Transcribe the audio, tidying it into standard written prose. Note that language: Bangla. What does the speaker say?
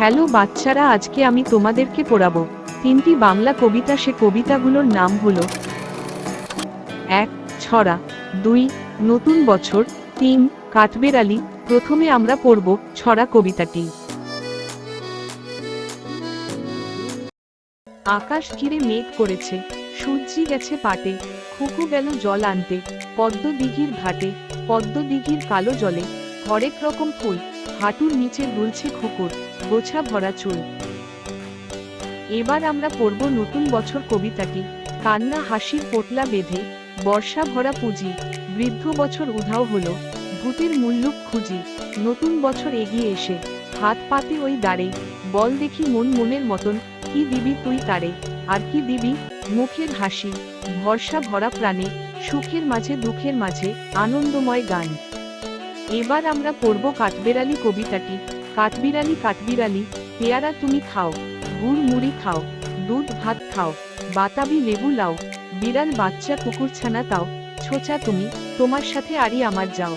হ্যালো বাচ্চারা, আজকে আমি তোমাদেরকে পড়াবো তিনটি বাংলা কবিতা। সে কবিতাগুলোর নাম হলো 1. ছড়া, 2. নতুন বছর, 3. কাঠবেড়ালি। প্রথমে আমরা পড়ব ছড়া কবিতাটি। আকাশ ঘিরে মেঘ করেছে, সূর্যি গেছে পাটে, খুকু গেল জল আনতে পদ্ম দিঘির ঘাটে। পদ্ম দিঘির কালো জলে হরেক রকম ফুল, হাঁটুর নিচে দুলছে খুকুর গোছা ভরা চুল। এবার আমরা পড়ব নতুন বছর কবিতাটি। কান্না হাসির পোটলা বেঁধে বর্ষা ভরা পুঁজি, বৃদ্ধ বছর উধাও হলো, ভূতের মুল্লুক খুঁজি। নতুন বছর এগিয়ে এসে হাত পাতে ওই দাঁড়ে, বল দেখি মন মনের মতন কি দিবি তুই তারে। আর কি দিবি? মুখের হাসি, ভরসা ভরা প্রাণে, সুখের মাঝে দুঃখের মাঝে আনন্দময় গান। এবার আমরা পড়ব কাঠবেড়ালি কবিতাটি। কাঠবিড়ালি কাঠবিড়ালি, পেয়ারা তুমি খাও, গুড় মুড়ি খাও, দুধ ভাত খাও, বাতাবি লেবু লাও, বিড়াল বাচ্চা কুকুরছানা তাও, ছোচা তুমি, তোমার সাথে আরি আমার যাও।